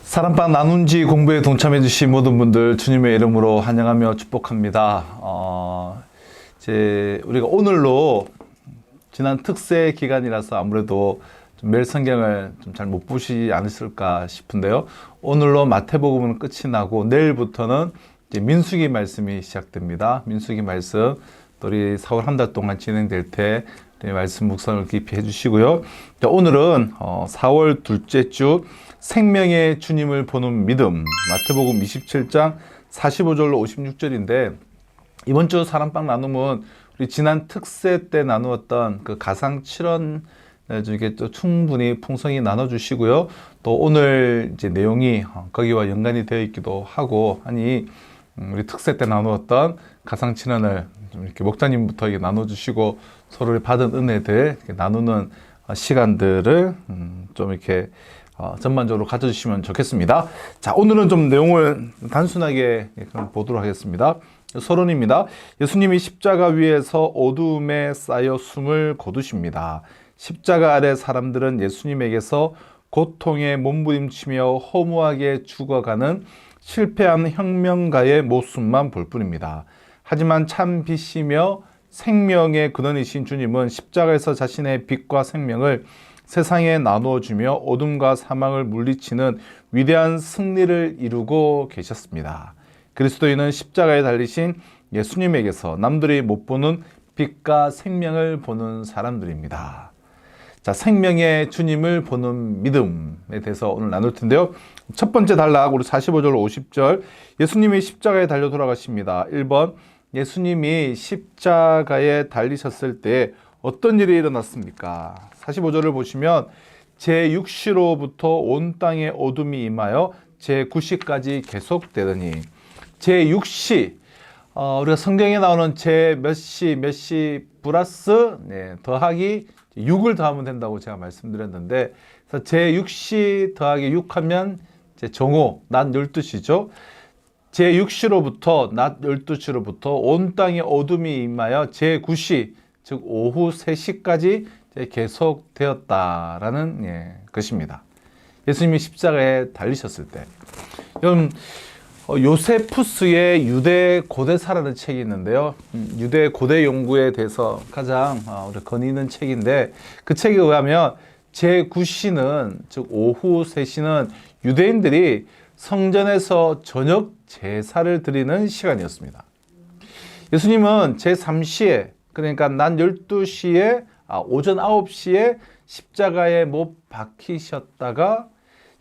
사랑방 나눈지 공부에 동참해 주신 모든 분들 주님의 이름으로 환영하며 축복합니다. 우리가 오늘로 지난 특세 기간이라서 아무래도 좀 매일 성경을 좀 잘 못 보시지 않으실까 싶은데요. 오늘로 마태복음은 끝이 나고 내일부터는 이제 민수기 말씀이 시작됩니다. 민수기 말씀 또 우리 4월 한 달 동안 진행될 때 말씀 묵상을 깊이 해주시고요. 오늘은 4월 둘째 주 생명의 주님을 보는 믿음, 마태복음 27장 45절로 56절인데, 이번 주 사랑방 나눔은 우리 지난 특세 때 나누었던 그 가상 7원 중에 또 충분히 풍성히 나눠주시고요. 또 오늘 이제 내용이 거기와 연관이 되어 있기도 하고 하니 우리 특세 때 나누었던 가상 7원을 좀 이렇게 목사님부터 이렇게 나눠주시고 서로 받은 은혜들 이렇게 나누는 시간들을 좀 이렇게 전반적으로 가져주시면 좋겠습니다. 자, 오늘은 좀 내용을 단순하게 보도록 하겠습니다. 서론입니다. 예수님이 십자가 위에서 어두움에 쌓여 숨을 거두십니다. 십자가 아래 사람들은 예수님에게서 고통에 몸부림치며 허무하게 죽어가는 실패한 혁명가의 모습만 볼 뿐입니다. 하지만 참 빛이며 생명의 근원이신 주님은 십자가에서 자신의 빛과 생명을 세상에 나누어주며 어둠과 사망을 물리치는 위대한 승리를 이루고 계셨습니다. 그리스도인은 십자가에 달리신 예수님에게서 남들이 못 보는 빛과 생명을 보는 사람들입니다. 자, 생명의 주님을 보는 믿음에 대해서 오늘 나눌 텐데요. 첫 번째 단락, 우리 45절, 50절. 예수님이 십자가에 달려 돌아가십니다. 1번, 예수님이 십자가에 달리셨을 때 어떤 일이 일어났습니까? 45절을 보시면 제6시로부터 온 땅에 어둠이 임하여 제9시까지 계속되더니, 제6시, 우리가 성경에 나오는 제 몇 시 플러스 더하기 6을 더하면 된다고 제가 말씀드렸는데, 그래서 제6시 더하기 6하면 정오, 낮 12시죠. 제6시로부터 낮 12시로부터 온 땅에 어둠이 임하여 제9시, 즉 오후 3시까지 계속되었다라는 것입니다. 예수님이 십자가에 달리셨을 때. 여러분, 요세푸스의 유대 고대사라는 책이 있는데요. 유대 고대 연구에 대해서 가장 우리 건의 있는 책인데, 그 책에 의하면 제9시는, 즉 오후 3시는 유대인들이 성전에서 저녁 제사를 드리는 시간이었습니다. 예수님은 제3시에, 그러니까 낮 12시에, 오전 9시에 십자가에 못 박히셨다가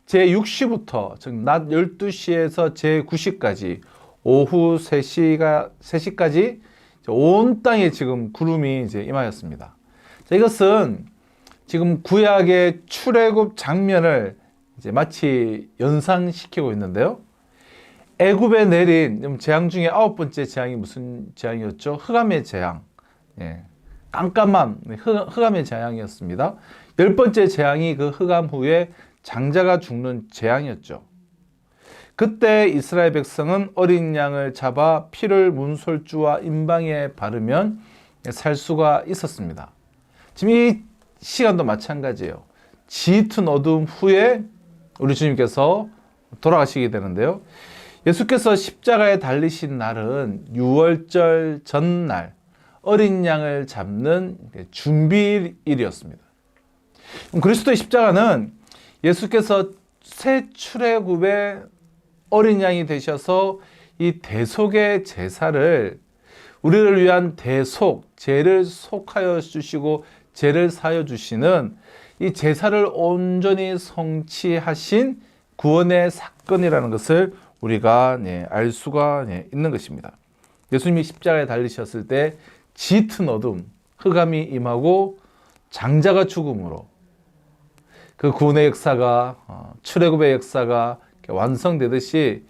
제6시부터, 즉 낮 12시에서 제9시까지 오후 3시까지 온 땅에 지금 구름이 이제 임하였습니다. 자, 이것은 지금 구약의 출애굽 장면을 이제 마치 연상시키고 있는데요. 애굽에 내린 재앙 중에 9번째 재앙이 무슨 재앙이었죠? 흑암의 재앙. 깜깜한 흑암의 재앙이었습니다. 10번째 재앙이 그 흑암 후에 장자가 죽는 재앙이었죠. 그때 이스라엘 백성은 어린 양을 잡아 피를 문설주와 임방에 바르면 살 수가 있었습니다. 지금 이 시간도 마찬가지예요. 짙은 어둠 후에 우리 주님께서 돌아가시게 되는데요. 예수께서 십자가에 달리신 날은 유월절 전날 어린 양을 잡는 준비일이었습니다. 그리스도의 십자가는 예수께서 새 출애굽의 어린 양이 되셔서 이 대속의 제사를, 우리를 위한 대속, 죄를 속하여 주시고 죄를 사여 주시는 이 제사를 온전히 성취하신 구원의 사건이라는 것을 우리가 알 수가 있는 것입니다. 예수님이 십자가에 달리셨을 때 짙은 어둠, 흑암이 임하고 장자가 죽음으로 그 구원의 역사가, 출애굽의 역사가 완성되듯이,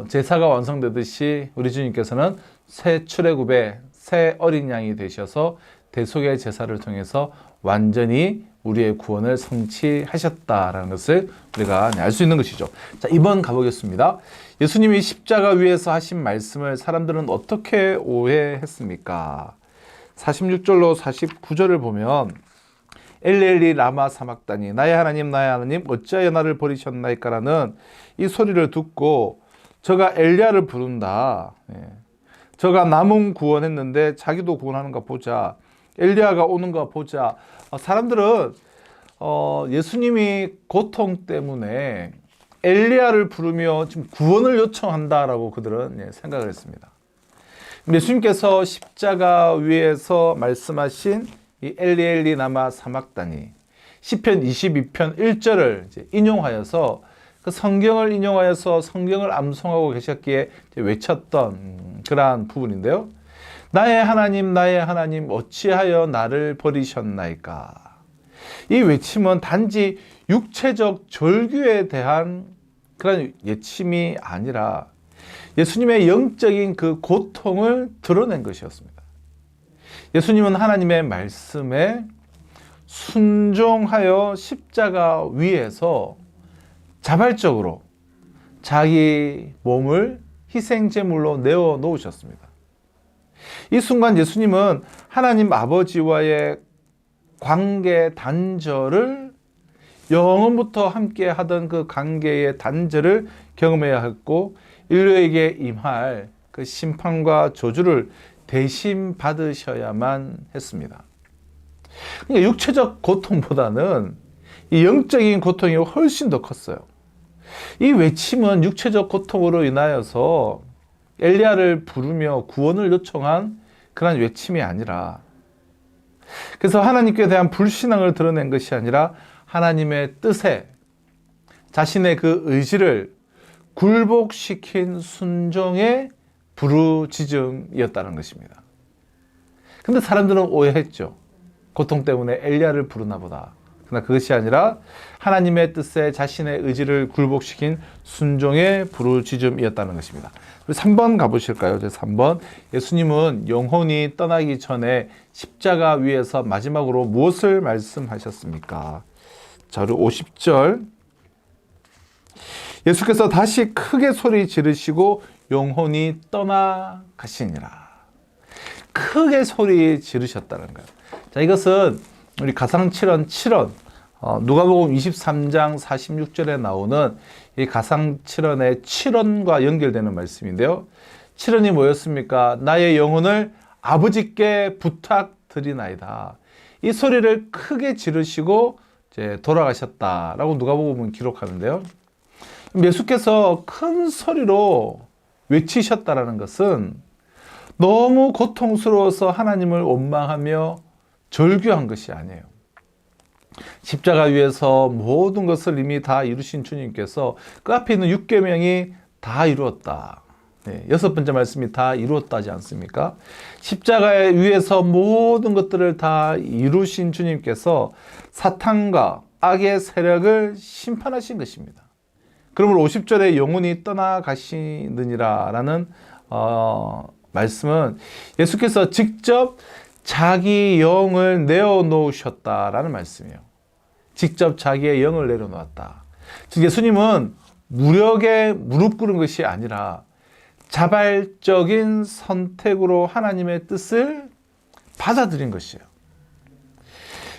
제사가 완성되듯이 우리 주님께서는 새 출애굽의 새 어린 양이 되셔서 대속의 제사를 통해서 완전히 우리의 구원을 성취하셨다라는 것을 우리가 알 수 있는 것이죠. 자, 2번 가보겠습니다. 예수님이 십자가 위에서 하신 말씀을 사람들은 어떻게 오해했습니까? 46절로 49절을 보면 엘리엘리 라마 사막다니 나의 하나님 나의 하나님 어찌하여 나를 버리셨나이까라는 이 소리를 듣고 저가 엘리야를 부른다. 저가 남은 구원했는데 자기도 구원하는가 보자. 엘리야가 오는가 보자. 사람들은 예수님이 고통 때문에 엘리야를 부르며 지금 구원을 요청한다라고 그들은 생각을 했습니다. 예수님께서 십자가 위에서 말씀하신 이 엘리 나마 사막다니 시편 22편 1절을 인용하여서 그 성경을 인용하여서 성경을 암송하고 계셨기에 외쳤던 그러한 부분인데요. 나의 하나님 어찌하여 나를 버리셨나이까. 이 외침은 단지 육체적 절규에 대한 그런 외침이 아니라 예수님의 영적인 그 고통을 드러낸 것이었습니다. 예수님은 하나님의 말씀에 순종하여 십자가 위에서 자발적으로 자기 몸을 희생제물로 내어 놓으셨습니다. 이 순간 예수님은 하나님 아버지와의 관계 단절을 영원부터 함께 하던 그 관계의 단절을 경험해야 했고 인류에게 임할 그 심판과 저주를 대신 받으셔야만 했습니다. 그러니까 육체적 고통보다는 이 영적인 고통이 훨씬 더 컸어요. 이 외침은 육체적 고통으로 인하여서 엘리야를 부르며 구원을 요청한 그런 외침이 아니라, 그래서 하나님께 대한 불신앙을 드러낸 것이 아니라 하나님의 뜻에 자신의 그 의지를 굴복시킨 순종의 부르짖음이었다는 것입니다. 근데 사람들은 오해했죠. 고통 때문에 엘리야를 부르나 보다. 그러나 그것이 아니라 하나님의 뜻에 자신의 의지를 굴복시킨 순종의 부르짖음이었다는 것입니다. 3번 가보실까요? 3번. 예수님은 영혼이 떠나기 전에 십자가 위에서 마지막으로 무엇을 말씀하셨습니까? 자, 우리 50절. 예수께서 다시 크게 소리 지르시고 영혼이 떠나가시니라. 크게 소리 지르셨다는 거예요. 자, 이것은 우리 가상칠언 7원, 누가복음 23장 46절에 나오는 이 가상칠언의 7원과 연결되는 말씀인데요. 7원이 뭐였습니까? 나의 영혼을 아버지께 부탁드리나이다. 이 소리를 크게 지르시고 이제 돌아가셨다라고 누가복음은 기록하는데요. 예수께서 큰 소리로 외치셨다라는 것은 너무 고통스러워서 하나님을 원망하며 절규한 것이 아니에요. 십자가 위에서 모든 것을 이미 다 이루신 주님께서 그 앞에 있는 6계명이 다 이루었다. 여섯 번째 말씀이 다 이루었다지 않습니까? 십자가 위에서 모든 것들을 다 이루신 주님께서 사탄과 악의 세력을 심판하신 것입니다. 그러므로 50절에 영혼이 떠나가시느니라 라는 말씀은 예수께서 직접 자기 영을 내어놓으셨다라는 말씀이에요. 직접 자기의 영을 내려놓았다. 즉 예수님은 무력에 무릎 꿇은 것이 아니라 자발적인 선택으로 하나님의 뜻을 받아들인 것이에요.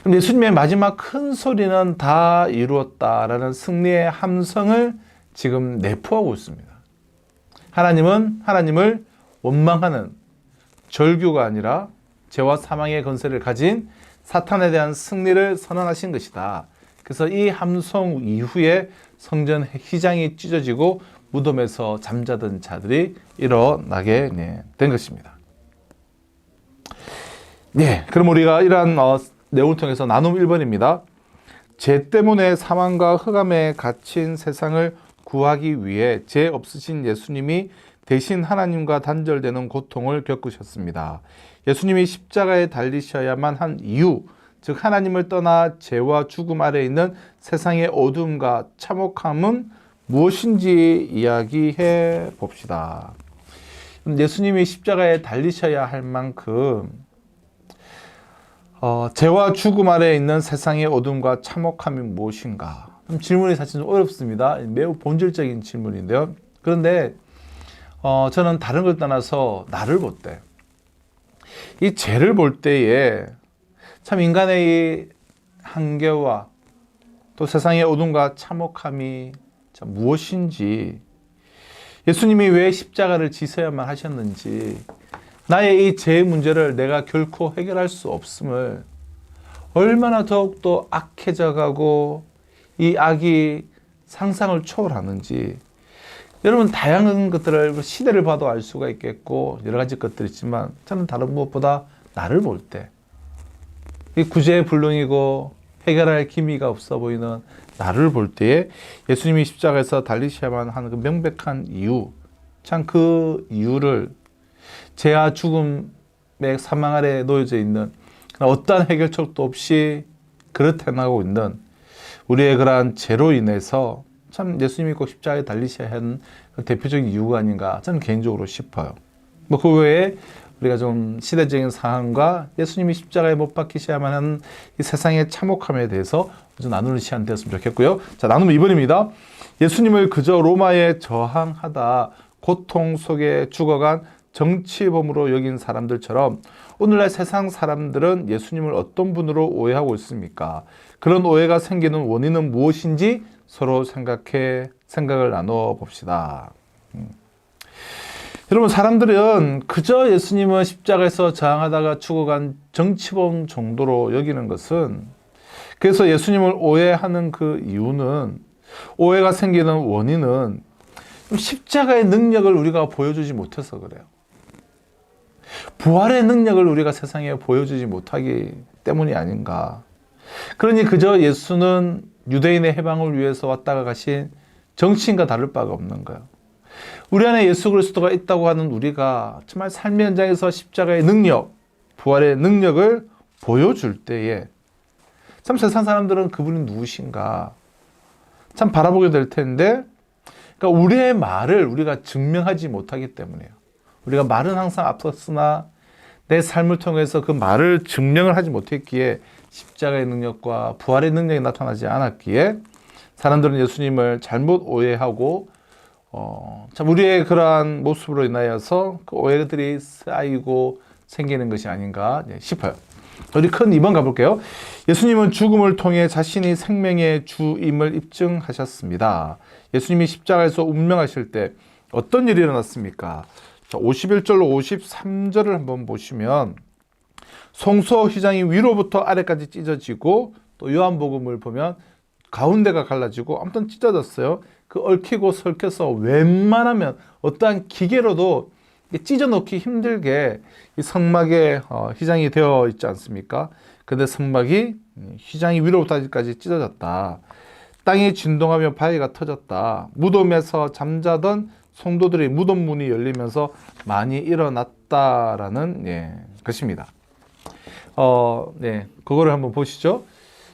그럼 예수님의 마지막 큰 소리는 다 이루었다라는 승리의 함성을 지금 내포하고 있습니다. 하나님은 하나님을 원망하는 절규가 아니라 죄와 사망의 권세를 가진 사탄에 대한 승리를 선언하신 것이다. 그래서 이 함성 이후에 성전 휘장이 찢어지고 무덤에서 잠자던 자들이 일어나게 된 것입니다. 그럼 우리가 이러한 내용을 통해서 나눔 1번입니다. 죄 때문에 사망과 흑암에 갇힌 세상을 구하기 위해 죄 없으신 예수님이 대신 하나님과 단절되는 고통을 겪으셨습니다. 예수님이 십자가에 달리셔야만 한 이유, 즉 하나님을 떠나 죄와 죽음 아래 있는 세상의 어둠과 참혹함은 무엇인지 이야기해 봅시다. 예수님이 십자가에 달리셔야 할 만큼 죄와 죽음 아래 있는 세상의 어둠과 참혹함이 무엇인가? 질문이 사실 좀 어렵습니다. 매우 본질적인 질문인데요. 그런데 저는 다른 걸 떠나서 나를 볼 때, 이 죄를 볼 때에 참 인간의 이 한계와 또 세상의 어둠과 참혹함이 참 무엇인지, 예수님이 왜 십자가를 지셔야만 하셨는지, 나의 이 죄 문제를 내가 결코 해결할 수 없음을, 얼마나 더욱더 악해져 가고 이 악이 상상을 초월하는지, 여러분 다양한 것들을 시대를 봐도 알 수가 있겠고 여러 가지 것들이 있지만, 저는 다른 무엇보다 나를 볼 때 이 구제불능이고 해결할 기미가 없어 보이는 나를 볼 때에 예수님이 십자가에서 달리셔야만 하는 그 명백한 이유, 참 그 이유를 죄와 죽음의 사망 아래 놓여져 있는 어떠한 해결책도 없이 그렇게 행하고 있는 우리의 그러한 죄로 인해서 참 예수님이 꼭 십자가에 달리셔야 하는 대표적인 이유가 아닌가 저는 개인적으로 싶어요. 뭐 그 외에 우리가 좀 시대적인 상황과 예수님이 십자가에 못 박히셔야만 하는 이 세상의 참혹함에 대해서 좀 나누는 시간 되었으면 좋겠고요. 자, 나눔 2번입니다. 예수님을 그저 로마에 저항하다 고통 속에 죽어간 정치범으로 여긴 사람들처럼 오늘날 세상 사람들은 예수님을 어떤 분으로 오해하고 있습니까? 그런 오해가 생기는 원인은 무엇인지 서로 생각을 나눠 봅시다. 여러분, 사람들은 그저 예수님은 십자가에서 저항하다가 죽어간 정치범 정도로 여기는 것은, 그래서 예수님을 오해하는 그 이유는, 오해가 생기는 원인은 십자가의 능력을 우리가 보여주지 못해서 그래요. 부활의 능력을 우리가 세상에 보여주지 못하기 때문이 아닌가. 그러니 그저 예수는 유대인의 해방을 위해서 왔다가 가신 정치인과 다를 바가 없는 거예요. 우리 안에 예수 그리스도가 있다고 하는 우리가 정말 삶의 현장에서 십자가의 능력, 부활의 능력을 보여줄 때에 참 세상 사람들은 그분이 누구신가 참 바라보게 될 텐데, 그러니까 우리의 말을 우리가 증명하지 못하기 때문이에요. 우리가 말은 항상 앞섰으나 내 삶을 통해서 그 말을 증명을 하지 못했기에 십자가의 능력과 부활의 능력이 나타나지 않았기에 사람들은 예수님을 잘못 오해하고 참 우리의 그러한 모습으로 인하여서 그 오해들이 쌓이고 생기는 것이 아닌가 싶어요. 우리 큰 2번 가볼게요. 예수님은 죽음을 통해 자신이 생명의 주임을 입증하셨습니다. 예수님이 십자가에서 운명하실 때 어떤 일이 일어났습니까? 자, 51절로 53절을 한번 보시면 성소 휘장이 위로부터 아래까지 찢어지고, 또 요한복음을 보면 가운데가 갈라지고 아무튼 찢어졌어요. 그 얽히고 설켜서 웬만하면 어떠한 기계로도 찢어놓기 힘들게 이 성막에 휘장이 되어 있지 않습니까? 근데 성막이 휘장이 위로부터 아래까지 찢어졌다. 땅이 진동하며 바위가 터졌다. 무덤에서 잠자던 성도들이 무덤 문이 열리면서 많이 일어났다라는 것입니다. 그거를 한번 보시죠.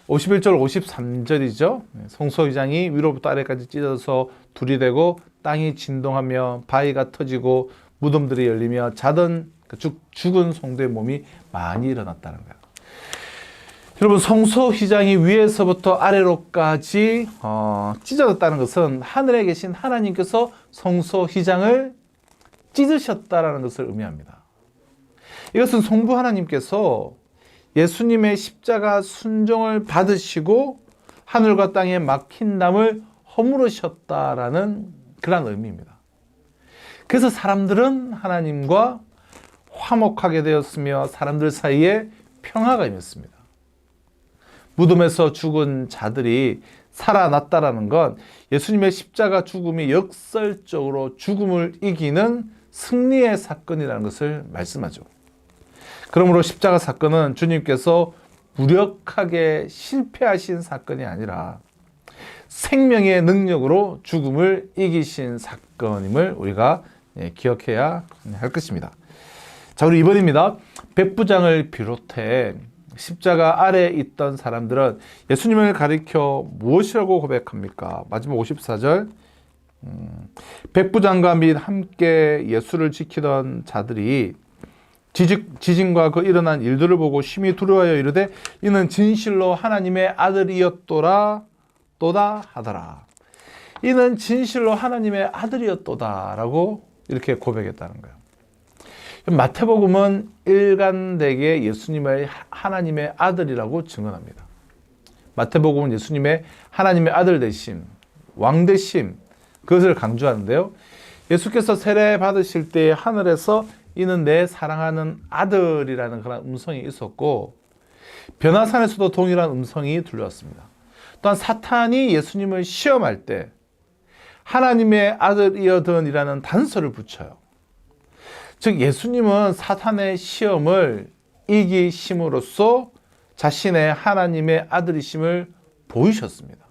51절, 53절이죠. 성소 휘장이 위로부터 아래까지 찢어져서 둘이 되고 땅이 진동하며 바위가 터지고 무덤들이 열리며 자던 죽은 성도의 몸이 많이 일어났다는 거예요. 여러분, 성소 휘장이 위에서부터 아래로까지 찢어졌다는 것은 하늘에 계신 하나님께서 성소 휘장을 찢으셨다라는 것을 의미합니다. 이것은 성부 하나님께서 예수님의 십자가 순종을 받으시고 하늘과 땅에 막힌 담을 허물으셨다라는 그런 의미입니다. 그래서 사람들은 하나님과 화목하게 되었으며 사람들 사이에 평화가 임했습니다. 무덤에서 죽은 자들이 살아났다라는 건 예수님의 십자가 죽음이 역설적으로 죽음을 이기는 승리의 사건이라는 것을 말씀하죠. 그러므로 십자가 사건은 주님께서 무력하게 실패하신 사건이 아니라 생명의 능력으로 죽음을 이기신 사건임을 우리가 기억해야 할 것입니다. 자, 우리 2번입니다. 백부장을 비롯해 십자가 아래에 있던 사람들은 예수님을 가리켜 무엇이라고 고백합니까? 마지막 54절. 백부장과 및 함께 예수를 지키던 자들이 지진과 그 일어난 일들을 보고 심히 두려워하여 이르되 이는 진실로 하나님의 아들이었도다 하더라. 이는 진실로 하나님의 아들이었도다 라고 이렇게 고백했다는 거예요. 마태복음은 일관되게 예수님을 하나님의 아들이라고 증언합니다. 마태복음은 예수님의 하나님의 아들 되심, 왕 되심, 그것을 강조하는데요. 예수께서 세례 받으실 때 하늘에서 이는 내 사랑하는 아들이라는 그런 음성이 있었고, 변화산에서도 동일한 음성이 들려왔습니다. 또한 사탄이 예수님을 시험할 때 하나님의 아들이여든이라는 단서를 붙여요. 즉 예수님은 사탄의 시험을 이기심으로써 자신의 하나님의 아들이심을 보이셨습니다.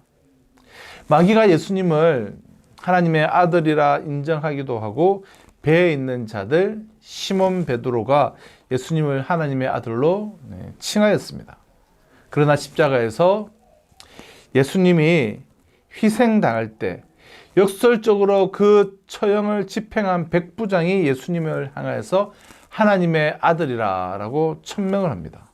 마귀가 예수님을 하나님의 아들이라 인정하기도 하고, 배에 있는 자들 시몬 베드로가 예수님을 하나님의 아들로 칭하였습니다. 그러나 십자가에서 예수님이 희생당할 때 역설적으로 그 처형을 집행한 백부장이 예수님을 향하여서 하나님의 아들이라고 천명을 합니다.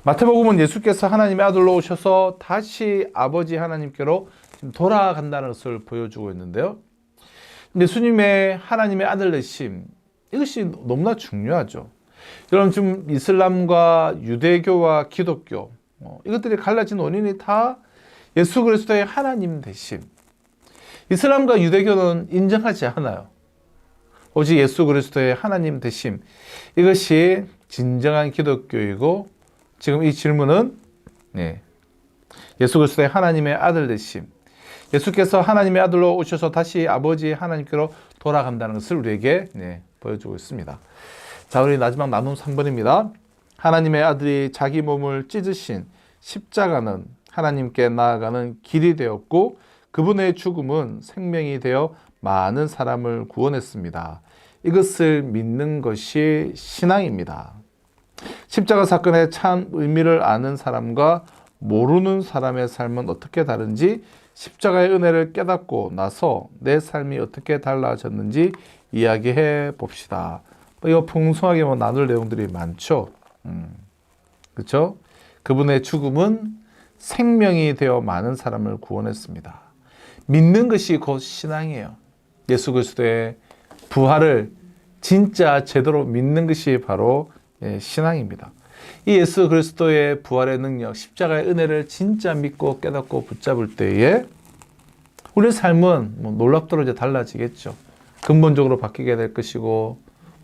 마태복음은 예수께서 하나님의 아들로 오셔서 다시 아버지 하나님께로 돌아간다는 것을 보여주고 있는데요. 예수님의 하나님의 아들 되심, 이것이 너무나 중요하죠. 여러분, 지금 이슬람과 유대교와 기독교, 이것들이 갈라진 원인이 다 예수 그리스도의 하나님 되심. 이슬람과 유대교는 인정하지 않아요. 오직 예수 그리스도의 하나님 되심, 이것이 진정한 기독교이고, 지금 이 질문은 예수 그리스도의 하나님의 아들 되심, 예수께서 하나님의 아들로 오셔서 다시 아버지 하나님께로 돌아간다는 것을 우리에게 보여주고 있습니다. 자, 우리 마지막 나눔 3번입니다. 하나님의 아들이 자기 몸을 찢으신 십자가는 하나님께 나아가는 길이 되었고, 그분의 죽음은 생명이 되어 많은 사람을 구원했습니다. 이것을 믿는 것이 신앙입니다. 십자가 사건의 참 의미를 아는 사람과 모르는 사람의 삶은 어떻게 다른지, 십자가의 은혜를 깨닫고 나서 내 삶이 어떻게 달라졌는지 이야기해 봅시다. 이거 풍성하게 나눌 내용들이 많죠. 그렇죠? 그분의 죽음은 생명이 되어 많은 사람을 구원했습니다. 믿는 것이 곧 신앙이에요. 예수 그리스도의 부활을 진짜 제대로 믿는 것이 바로 신앙입니다. 이 예수 그리스도의 부활의 능력, 십자가의 은혜를 진짜 믿고 깨닫고 붙잡을 때에 우리의 삶은 놀랍도록 이제 달라지겠죠. 근본적으로 바뀌게 될 것이고,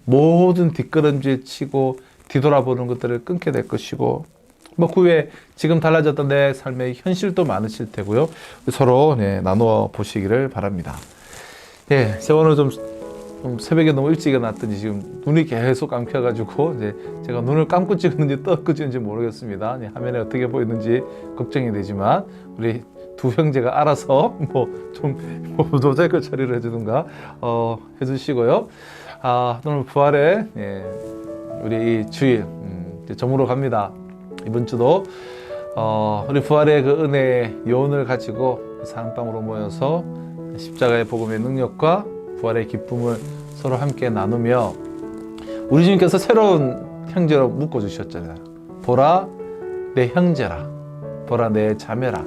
모든 뒷걸음질 치고 뒤돌아보는 것들을 끊게 될 것이고, 그 외에 지금 달라졌던 내 삶의 현실도 많으실 테고요. 서로 나누어 보시기를 바랍니다. 제가 오늘 좀 새벽에 너무 일찍 일어났더니 지금 눈이 계속 감겨가지고 이제 제가 눈을 감고 찍었는지 떴고 찍은지 모르겠습니다. 화면에 어떻게 보이는지 걱정이 되지만 우리 두 형제가 알아서 좀 모자이크 처리를 해주든가 해주시고요. 오늘 부활에 우리 이 주일 저물어 갑니다. 이번 주도 우리 부활의 그 은혜의 요원을 가지고 사랑방으로 모여서 십자가의 복음의 능력과 부활의 기쁨을 서로 함께 나누며, 우리 주님께서 새로운 형제로 묶어주셨잖아요. 보라 내 형제라, 보라 내 자매라,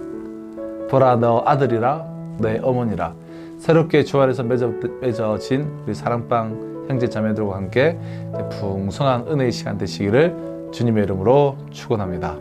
보라 너 아들이라, 내 어머니라. 새롭게 주 안에서 맺어진 우리 사랑방 형제 자매들과 함께 풍성한 은혜의 시간 되시기를 주님의 이름으로 축원합니다.